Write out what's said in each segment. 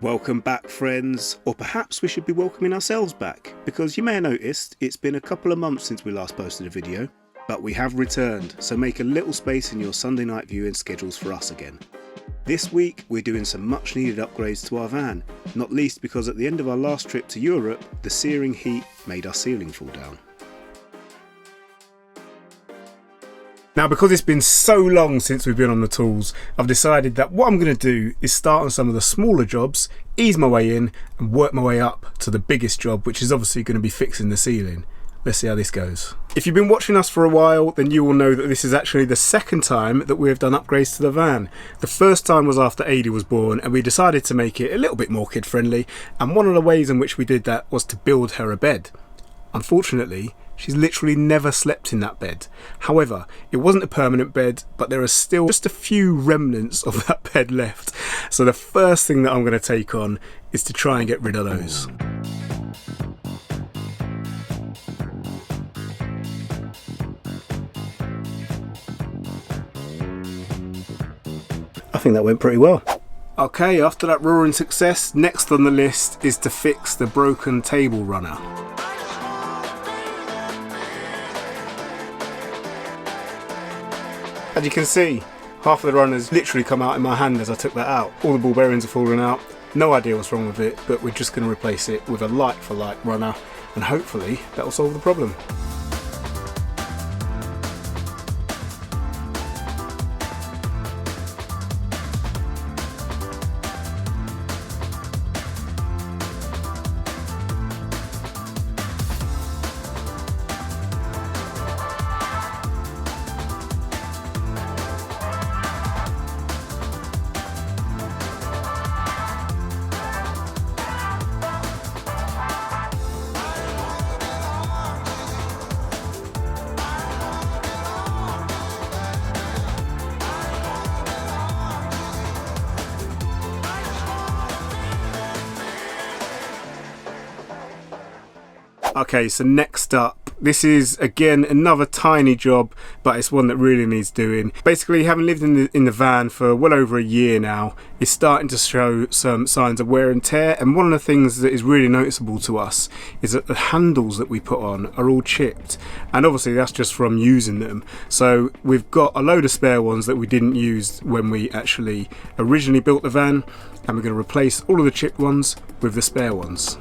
Welcome back, friends, or perhaps we should be welcoming ourselves back, because you may have noticed it's been a couple of months since we last posted a video, but we have returned, so make a little space in your Sunday night viewing schedules for us again. This week we're doing some much needed upgrades to our van, not least because at the end of our last trip to Europe, the searing heat made our ceiling fall down. Now, because it's been so long since we've been on the tools, I've decided that what I'm going to do is start on some of the smaller jobs, ease my way in and work my way up to the biggest job, which is obviously going to be fixing the ceiling. Let's see how this goes. If you've been watching us for a while, then you will know that this is actually the second time that we have done upgrades to the van. The first time was after Ada was born, and we decided to make it a little bit more kid friendly, and one of the ways in which we did that was to build her a bed. Unfortunately, she's literally never slept in that bed. However, it wasn't a permanent bed, but there are still just a few remnants of that bed left. So the first thing that I'm going to take on is to try and get rid of those. I think that went pretty well. Okay, after that roaring success, next on the list is to fix the broken table runner. As you can see, half of the runners literally come out in my hand as I took that out. All the ball bearings are falling out. No idea what's wrong with it, but we're just going to replace it with a like-for-like runner, and hopefully that will solve the problem. Okay, so next up, this is again another tiny job, but it's one that really needs doing. Basically, having lived in the van for well over a year now, it's starting to show some signs of wear and tear, and one of the things that is really noticeable to us is that the handles that we put on are all chipped, and obviously that's just from using them. So we've got a load of spare ones that we didn't use when we actually originally built the van, and we're going to replace all of the chipped ones with the spare ones.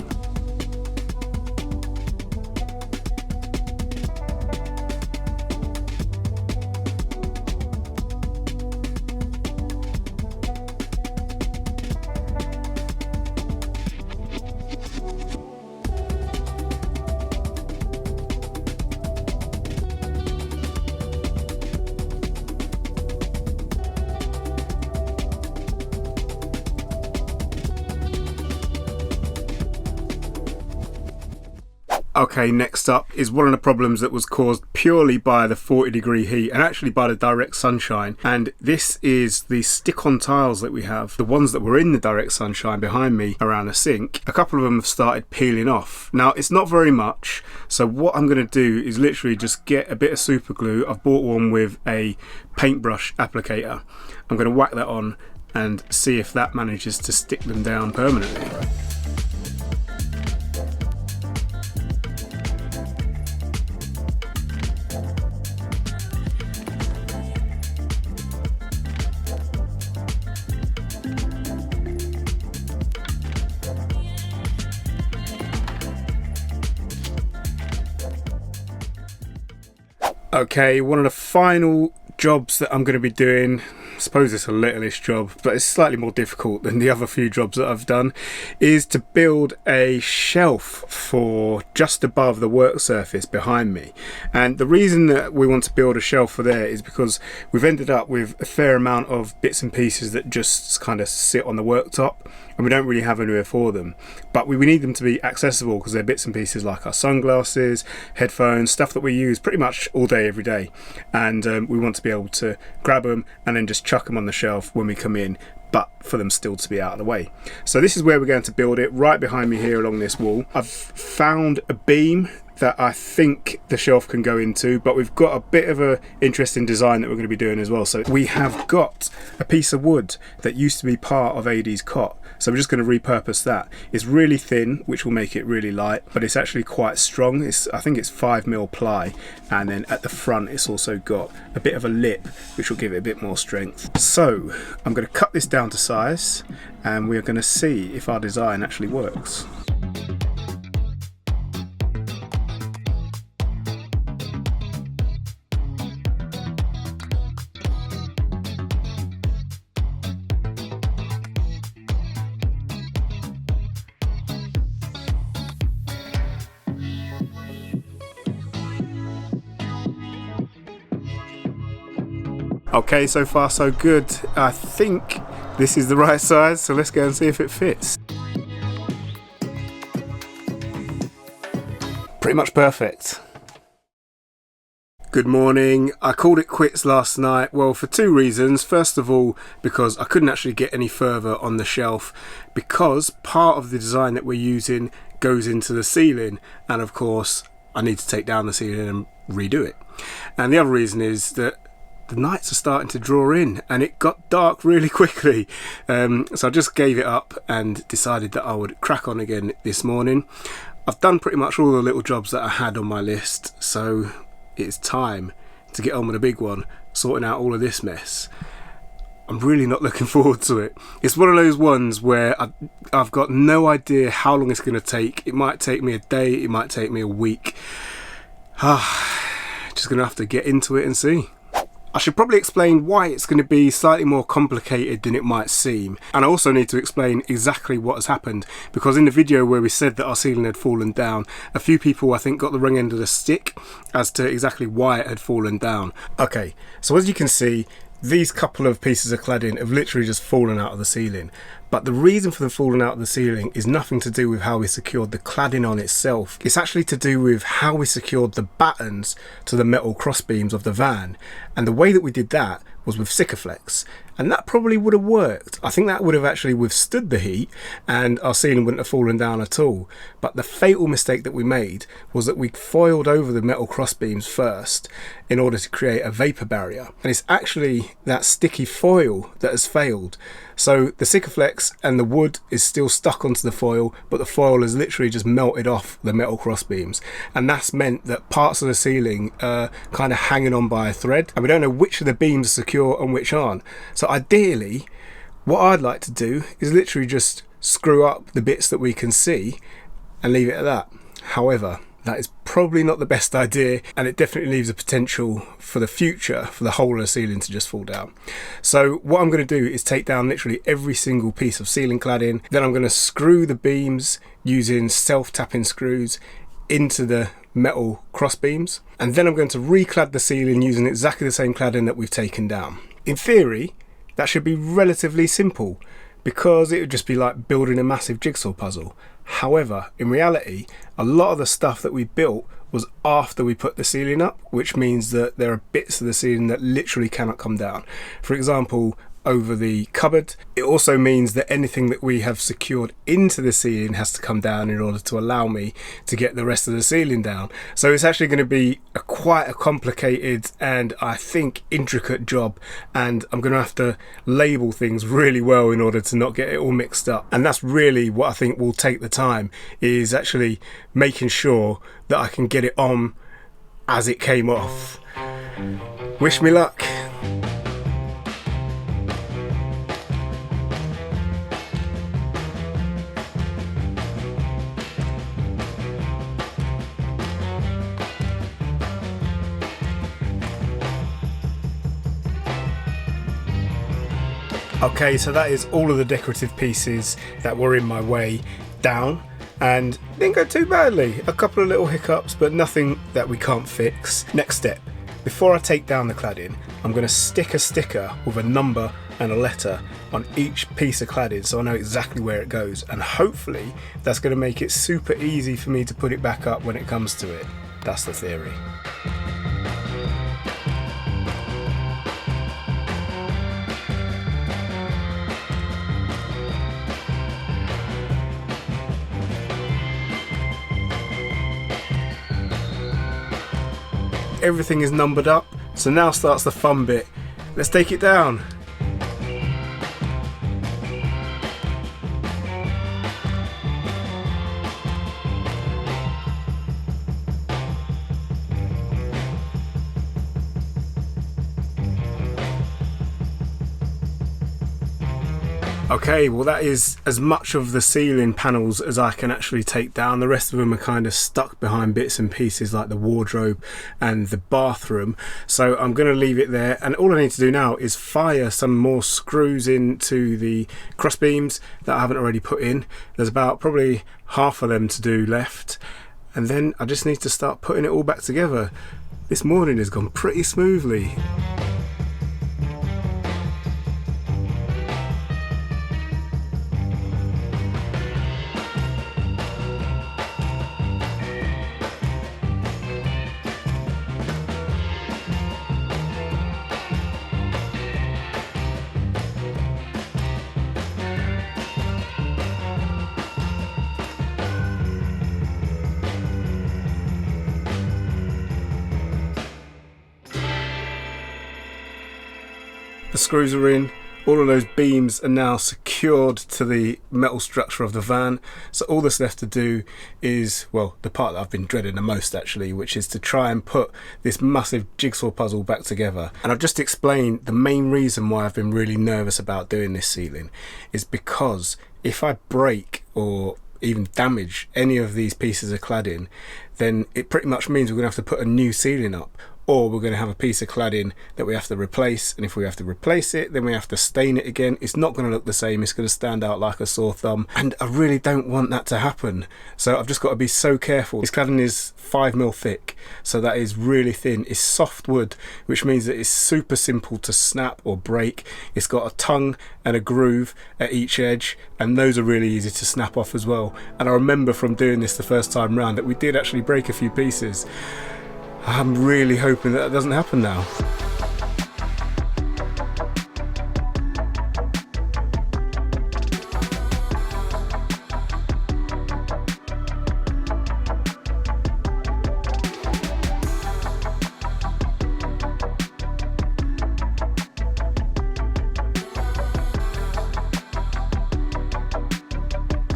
Okay, next up is one of the problems that was caused purely by the 40-degree heat and actually by the direct sunshine, and this is the stick-on tiles that we have. The ones that were in the direct sunshine behind me around the sink, a couple of them have started peeling off. Now, it's not very much, so what I'm going to do is literally just get a bit of super glue. I've bought one with a paintbrush applicator. I'm going to whack that on and see if that manages to stick them down permanently. Okay, one of the final jobs that I'm going to be doing, I suppose it's a littleish job, but it's slightly more difficult than the other few jobs that I've done, is to build a shelf for just above the work surface behind me. And the reason that we want to build a shelf for there is because we've ended up with a fair amount of bits and pieces that just kind of sit on the worktop, and we don't really have anywhere for them. But we need them to be accessible because they're bits and pieces like our sunglasses, headphones, stuff that we use pretty much all day, every day. And we want to be able to grab them and then just chuck them on the shelf when we come in, but for them still to be out of the way. So this is where we're going to build it, right behind me here along this wall. I've found a beam that I think the shelf can go into, but we've got a bit of an interesting design that we're going to be doing as well. So we have got a piece of wood that used to be part of AD's cot, so we're just going to repurpose that. It's really thin, which will make it really light, but it's actually quite strong. I think it's 5mm ply, and then at the front it's also got a bit of a lip which will give it a bit more strength. So I'm going to cut this down to size, and we're going to see if our design actually works. Okay, so far so good. I think this is the right size, so let's go and see if it fits. Pretty much perfect. Good morning. I called it quits last night, well, for two reasons. First of all, because I couldn't actually get any further on the shelf, because part of the design that we're using goes into the ceiling, and of course I need to take down the ceiling and redo it. And the other reason is that the nights are starting to draw in, and it got dark really quickly, so I just gave it up and decided that I would crack on again this morning. I've done pretty much all the little jobs that I had on my list, so it's time to get on with a big one, sorting out all of this mess. I'm really not looking forward to it. It's one of those ones where I've got no idea how long it's going to take. It might take me a day, it might take me a week. Just going to have to get into it and see. I should probably explain why it's going to be slightly more complicated than it might seem, and I also need to explain exactly what has happened, because in the video where we said that our ceiling had fallen down, a few people I think got the wrong end of the stick as to exactly why it had fallen down. Okay, so as you can see, these couple of pieces of cladding have literally just fallen out of the ceiling. But the reason for them falling out of the ceiling is nothing to do with how we secured the cladding on itself. It's actually to do with how we secured the battens to the metal crossbeams of the van. And the way that we did that was with Sikaflex. And that probably would have worked. I think that would have actually withstood the heat and our ceiling wouldn't have fallen down at all. But the fatal mistake that we made was that we foiled over the metal crossbeams first in order to create a vapor barrier. And it's actually that sticky foil that has failed. So the Sikaflex and the wood is still stuck onto the foil, but the foil has literally just melted off the metal crossbeams. And that's meant that parts of the ceiling are kind of hanging on by a thread, and we don't know which of the beams are secure and which aren't. So ideally, what I'd like to do is literally just screw up the bits that we can see and leave it at that. However, that is probably not the best idea, and it definitely leaves a potential for the future for the whole of the ceiling to just fall down. So what I'm going to do is take down literally every single piece of ceiling cladding, then I'm going to screw the beams using self-tapping screws into the metal cross beams, and then I'm going to reclad the ceiling using exactly the same cladding that we've taken down. In theory, that should be relatively simple, because it would just be like building a massive jigsaw puzzle. However, in reality, a lot of the stuff that we built was after we put the ceiling up, which means that there are bits of the ceiling that literally cannot come down. For example, over the cupboard. It also means that anything that we have secured into the ceiling has to come down in order to allow me to get the rest of the ceiling down. So it's actually going to be quite a complicated and I think intricate job, and I'm going to have to label things really well in order to not get it all mixed up. And that's really what I think will take the time, is actually making sure that I can get it on as it came off. Wish me luck. Okay, so that is all of the decorative pieces that were in my way down, and didn't go too badly. A couple of little hiccups, but nothing that we can't fix. Next step, before I take down the cladding, I'm going to stick a sticker with a number and a letter on each piece of cladding so I know exactly where it goes, and hopefully that's going to make it super easy for me to put it back up when it comes to it. That's the theory. everything is numbered up. So now starts the fun bit. Let's take it down. Okay, well that is as much of the ceiling panels as I can actually take down. The rest of them are kind of stuck behind bits and pieces like the wardrobe and the bathroom. So I'm going to leave it there, and all I need to do now is fire some more screws into the cross beams that I haven't already put in. There's about probably half of them to do left, and then I just need to start putting it all back together. This morning has gone pretty smoothly. The screws are in, all of those beams are now secured to the metal structure of the van, so all that's left to do is, well, the part that I've been dreading the most actually, which is to try and put this massive jigsaw puzzle back together. And I've just explained the main reason why I've been really nervous about doing this ceiling is because if I break or even damage any of these pieces of cladding, then it pretty much means we're going to have to put a new ceiling up, or we're going to have a piece of cladding that we have to replace, and if we have to replace it, then we have to stain it again. It's not going to look the same, it's going to stand out like a sore thumb, and I really don't want that to happen. So I've just got to be so careful. This cladding is 5mm thick, so that is really thin. It's soft wood, which means that it's super simple to snap or break. It's got a tongue and a groove at each edge, and those are really easy to snap off as well. And I remember from doing this the first time round that we did actually break a few pieces. I'm really hoping that doesn't happen now.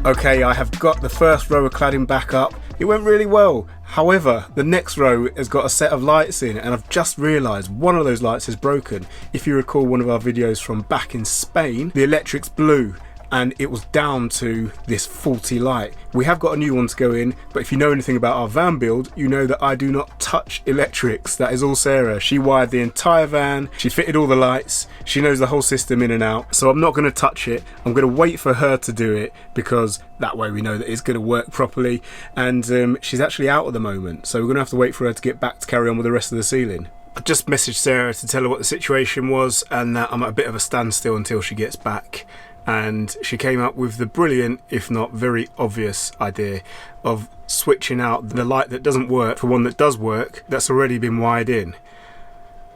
Okay, I have got the first row of cladding back up. It went really well. However, the next row has got a set of lights in, and I've just realised one of those lights is broken. If you recall one of our videos from back in Spain, the electrics blew and it was down to this faulty light. We have got a new one to go in, but if you know anything about our van build, you know that I do not touch electrics. That is all Sarah. She wired the entire van, she fitted all the lights, she knows the whole system in and out, so I'm not going to touch it. I'm going to wait for her to do it, because that way we know that it's going to work properly, and she's actually out at the moment, so we're going to have to wait for her to get back to carry on with the rest of the ceiling. I just messaged Sarah to tell her what the situation was, and that I'm at a bit of a standstill until she gets back. And she came up with the brilliant, if not very obvious, idea of switching out the light that doesn't work for one that does work, that's already been wired in.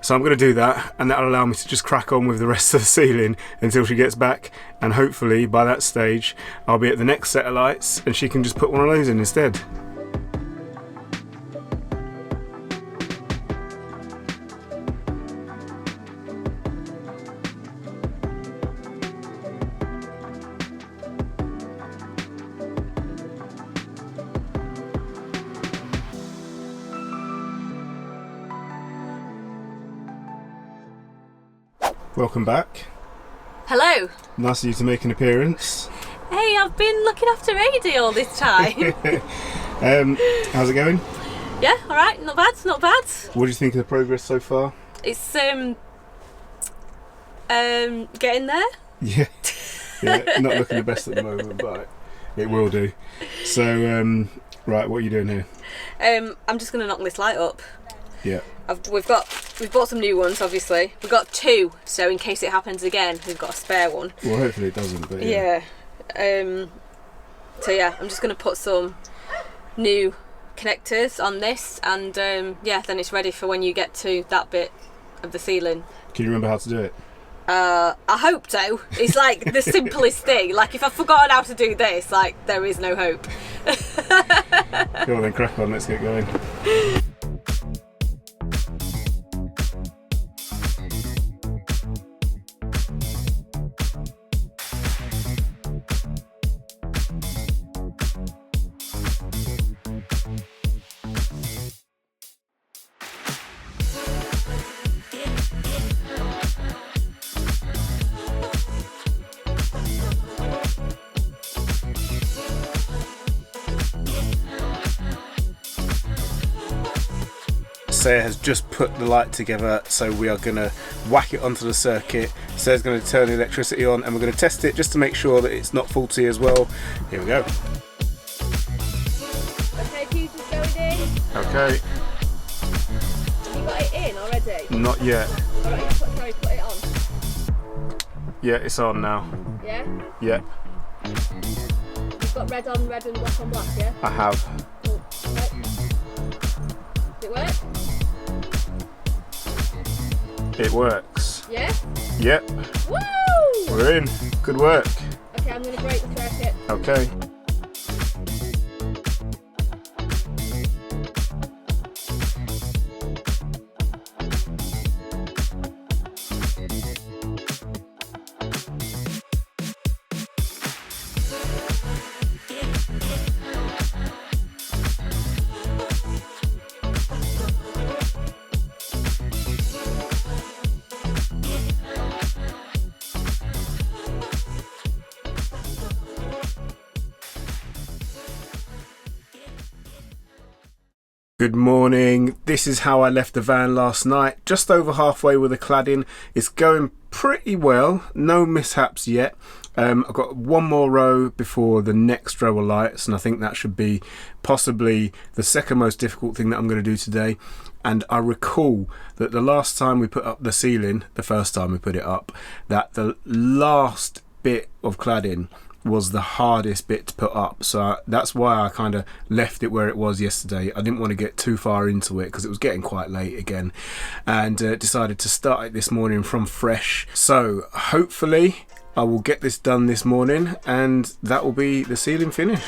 So I'm going to do that, and that'll allow me to just crack on with the rest of the ceiling until she gets back, and hopefully by that stage I'll be at the next set of lights and she can just put one of those in instead. Welcome back. Hello. Nice of you to make an appearance. Hey, I've been looking after AD all this time. How's it going? Yeah, alright, not bad, not bad. What do you think of the progress so far? It's getting there. Yeah, not looking the best at the moment, but it will do. So, right, what are you doing here? I'm just going to knock this light up. Yeah. We've bought some new ones, obviously. We've got two, so in case it happens again, we've got a spare one. Well, hopefully it doesn't, but yeah. So yeah, I'm just going to put some new connectors on this, and yeah, then it's ready for when you get to that bit of the ceiling. Can you remember how to do it? I hope so. It's like the simplest thing. Like, if I've forgotten how to do this, like, there is no hope. Go on then, crack on, let's get going. Sarah has just put the light together, so we are going to whack it onto the circuit. Sarah's going to turn the electricity on and we're going to test it just to make sure that it's not faulty as well. Here we go. Okay, future's going in. Okay. Have you got it in already? Not yet. Alright, put it on. Yeah, it's on now. Yeah? Yeah. You've got red on red and black on black, yeah? I have. Cool. Right. Does it work? It works. Yeah? Yep. Woo! We're in. Good work. Okay, I'm going to break the circuit. Okay. Good morning. This is how I left the van last night. Just over halfway with the cladding. It's going pretty well. No mishaps yet. I've got one more row before the next row of lights, and I think that should be possibly the second most difficult thing that I'm going to do today. And I recall that the last time we put up the ceiling, the first time we put it up, that the last bit of cladding was the hardest bit to put up, so that's why I kind of left it where it was yesterday. I didn't want to get too far into it because it was getting quite late again, and decided to start it this morning from fresh. So hopefully I will get this done this morning and that will be the ceiling finished.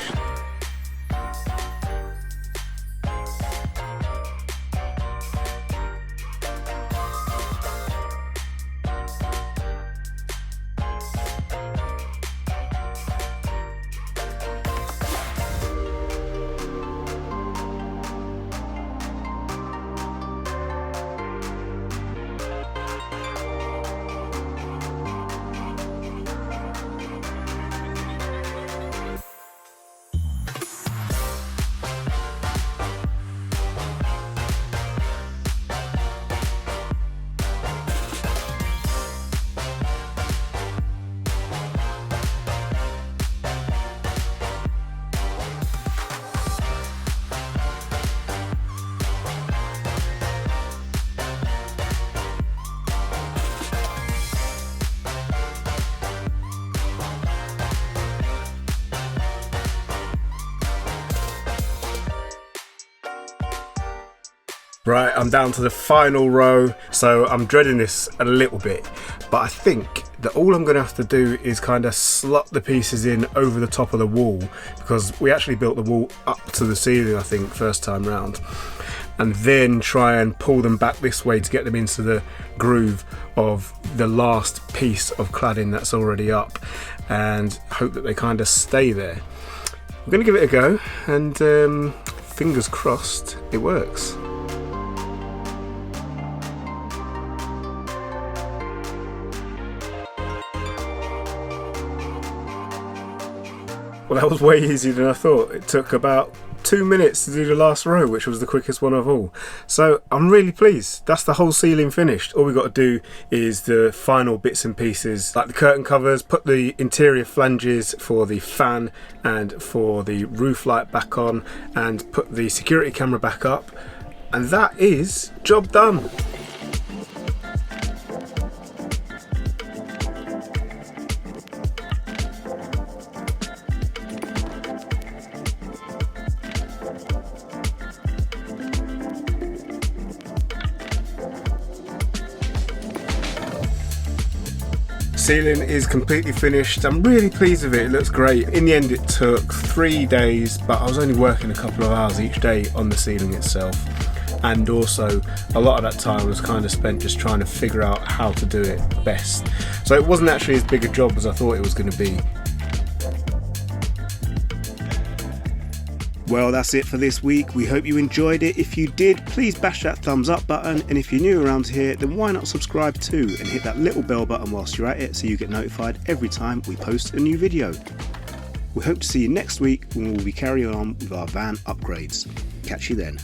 Right, I'm down to the final row, so I'm dreading this a little bit, but I think that all I'm going to have to do is kind of slot the pieces in over the top of the wall, because we actually built the wall up to the ceiling, I think, first time round, and then try and pull them back this way to get them into the groove of the last piece of cladding that's already up, and hope that they kind of stay there. I'm going to give it a go, and fingers crossed it works. Well, that was way easier than I thought. It took about 2 minutes to do the last row, which was the quickest one of all. So I'm really pleased. That's the whole ceiling finished. All we've got to do is the final bits and pieces, like the curtain covers, put the interior flanges for the fan and for the roof light back on, and put the security camera back up. And that is job done. Ceiling is completely finished. I'm really pleased with it. It looks great. In the end it took 3 days, but I was only working a couple of hours each day on the ceiling itself, and also a lot of that time was kind of spent just trying to figure out how to do it best. So it wasn't actually as big a job as I thought it was going to be. Well, that's it for this week. We hope you enjoyed it. If you did, please bash that thumbs up button, and if you're new around here, then why not subscribe too and hit that little bell button whilst you're at it so you get notified every time we post a new video. We hope to see you next week when we'll be carrying on with our van upgrades. Catch you then.